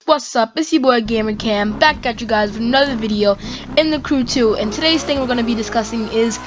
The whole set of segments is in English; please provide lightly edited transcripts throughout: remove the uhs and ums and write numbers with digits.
What's up, it's your boy GamerCam, back at you guys with another video in the Crew 2, and today's thing we're going to be discussing is,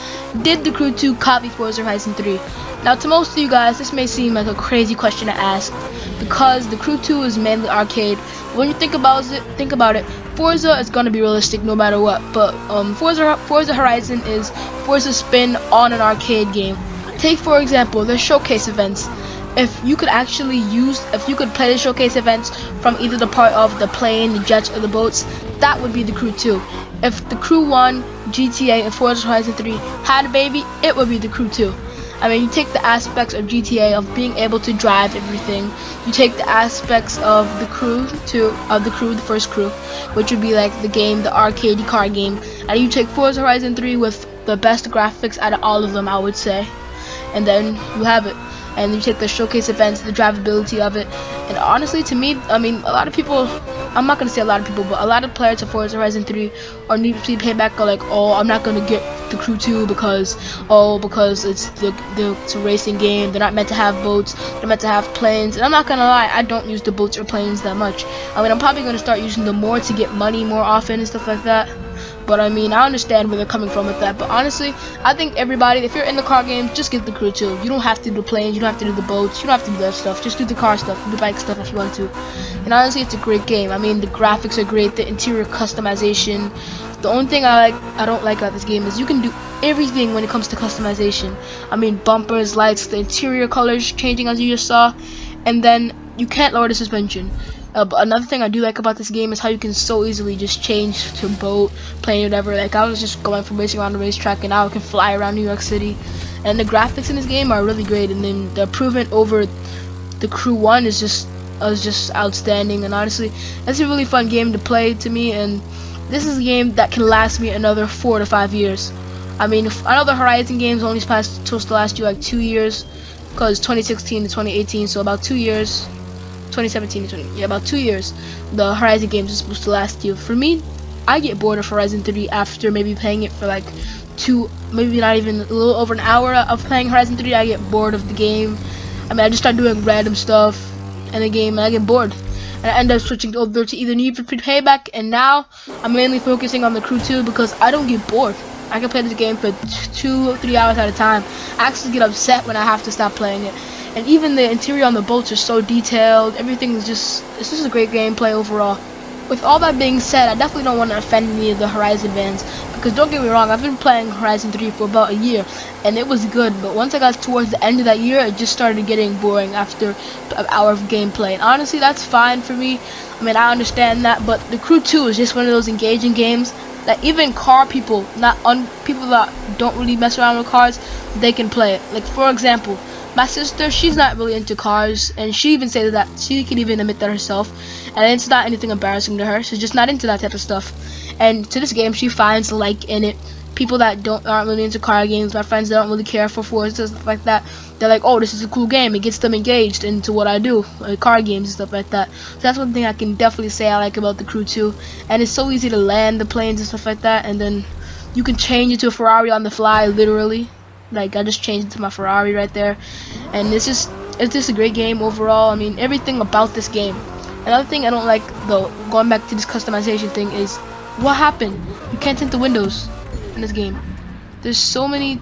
did the Crew 2 copy Forza Horizon 3? Now to most of you guys, this may seem like a crazy question to ask, because the Crew 2 is mainly arcade. When you think about it, Forza is going to be realistic no matter what, but Forza Horizon is Forza's spin on an arcade game. Take for example, the showcase events. If you could play the showcase events from either the part of the plane, the jets, or the boats, that would be the Crew 2. If the Crew 1, GTA, and Forza Horizon 3 had a baby, it would be the Crew 2. I mean, you take the aspects of GTA of being able to drive everything. You take the aspects of the the first Crew, which would be like the game, the arcade car game, and you take Forza Horizon 3 with the best graphics out of all of them, I would say, and then you have it. And you take the showcase events, the drivability of it, and honestly, to me, I mean, a lot of people, I'm not gonna say a lot of people, but a lot of players of Forza Horizon 3 or Need for Speed Payback are like, oh, I'm not gonna get the Crew 2 because it's a racing game. They're not meant to have boats. They're meant to have planes. And I'm not gonna lie, I don't use the boats or planes that much. I mean, I'm probably gonna start using them more to get money more often and stuff like that. But I mean, I understand where they're coming from with that. But honestly, I think everybody, if you're in the car game, just get the Crew 2. You don't have to do the planes, you don't have to do the boats, you don't have to do that stuff. Just do the car stuff, do the bike stuff if you want to. And honestly, it's a great game. I mean, the graphics are great, the interior customization. The only thing I don't like about this game is you can do everything when it comes to customization. I mean, bumpers, lights, the interior colors changing as you just saw, and then you can't lower the suspension. But another thing I do like about this game is how you can so easily just change to boat, plane, whatever. Like, I was just going from racing around the racetrack, and now I can fly around New York City. And the graphics in this game are really great, and then the improvement over the Crew 1 is just outstanding. And honestly, it's a really fun game to play to me, and this is a game that can last me another 4 to 5 years. I mean, I know the Horizon games only supposed to last you like 2 years, because 2016 to 2018, so about 2 years. 2017 to about 2 years. The Horizon games are supposed to last you. For me, I get bored of Horizon 3 after maybe playing it for like maybe not even a little over an hour of playing Horizon 3. I get bored of the game. I mean, I just start doing random stuff in the game, and I get bored. And I end up switching over to either Need for Speed Payback, and now I'm mainly focusing on the Crew 2 because I don't get bored. I can play this game for 2 or 3 hours at a time. I actually get upset when I have to stop playing it. And even the interior on the boats are so detailed. Everything is it's just a great gameplay overall. With all that being said, I definitely don't want to offend any of the Horizon fans, because don't get me wrong, I've been playing Horizon 3 for about a year, and it was good. But once I got towards the end of that year, it just started getting boring after an hour of gameplay. And honestly, that's fine for me. I mean, I understand that, but the Crew 2 is just one of those engaging games that even car people, people that don't really mess around with cars, they can play it. Like, for example, my sister, she's not really into cars, and she even says that, she can even admit that herself, and it's not anything embarrassing to her. She's just not into that type of stuff, and to this game she finds like in it. People that aren't really into car games, my friends that don't really care for Forza and stuff like that, they're like, oh, this is a cool game. It gets them engaged into what I do, like car games and stuff like that. So that's one thing I can definitely say I like about the Crew 2, and it's so easy to land the planes and stuff like that, and then you can change it to a Ferrari on the fly, literally. Like, I just changed it to my Ferrari right there, and it's just a great game overall. I mean, everything about this game. Another thing I don't like, though, going back to this customization thing, is what happened? You can't tint the windows in this game. There's so many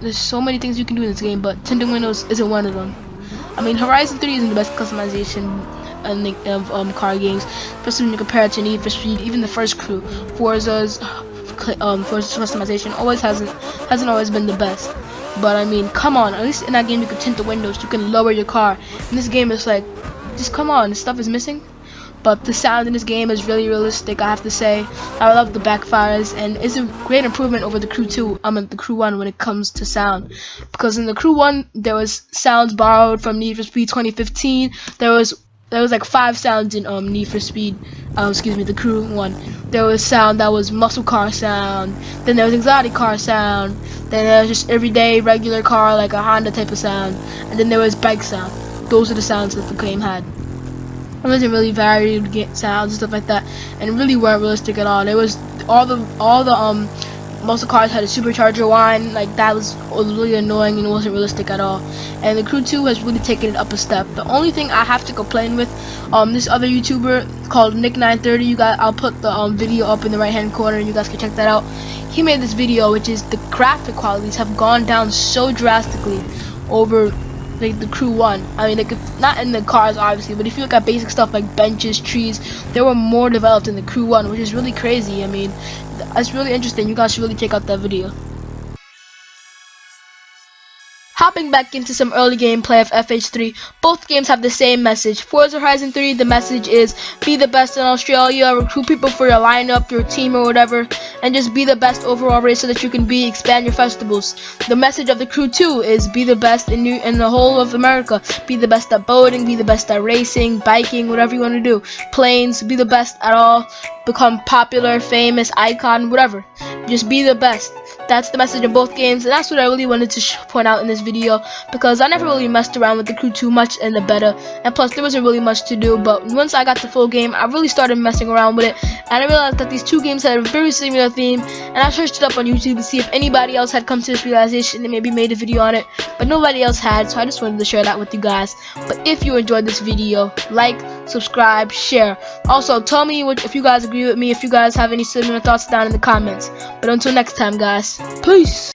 things you can do in this game, but tinting windows isn't one of them. I mean, Horizon 3 isn't the best customization of car games, especially when you compare it to Need for Speed. Even the first Crew, Forza's customization hasn't always been the best. But I mean, come on, at least in that game you can tint the windows, you can lower your car. In this game, it's like, just come on, this stuff is missing. But the sound in this game is really realistic, I have to say. I love the backfires, and it's a great improvement over the Crew 2, the Crew 1 when it comes to sound. Because in the Crew 1, there was sounds borrowed from Need for Speed 2015. There was like 5 sounds in Need for Speed, the Crew 1. There was sound that was muscle car sound, then there was exotic car sound, then there was just everyday regular car like a Honda type of sound, and then there was bike sound. Those are the sounds that the game had. It wasn't really varied sounds and stuff like that, and really weren't realistic at all. There was all the most of the cars had a supercharger line. Like, that was really annoying and it wasn't realistic at all. And the Crew 2 has really taken it up a step. The only thing I have to complain with, this other YouTuber called Nick930, you guys, I'll put the video up in the right hand corner, you guys can check that out. He made this video, which is the graphic qualities have gone down so drastically over like the Crew 1. I mean, like, not in the cars obviously, but if you look at basic stuff like benches, trees, they were more developed in the Crew 1, which is really crazy. I mean, that's really interesting. You guys should really check out that video. Hopping back into some early gameplay of FH3, both games have the same message. Forza Horizon 3, the message is be the best in Australia, recruit people for your lineup, your team or whatever, and just be the best overall race so that you can expand your festivals. The message of the Crew 2 is be the best in the whole of America. Be the best at boating, be the best at racing, biking, whatever you want to do. Planes, be the best at all, become popular, famous, icon, whatever. Just be the best. That's the message of both games, and that's what I really wanted to point out in this video, because I never really messed around with the Crew too much in the beta, and plus there wasn't really much to do. But once I got the full game, I really started messing around with it, and I realized that these two games had a very similar theme, and I searched it up on YouTube to see if anybody else had come to this realization and maybe made a video on it, but nobody else had, so I just wanted to share that with you guys. But if you enjoyed this video, like, subscribe, share. Also, tell me if you guys agree with me, if you guys have any similar thoughts down in the comments. But until next time, guys, peace.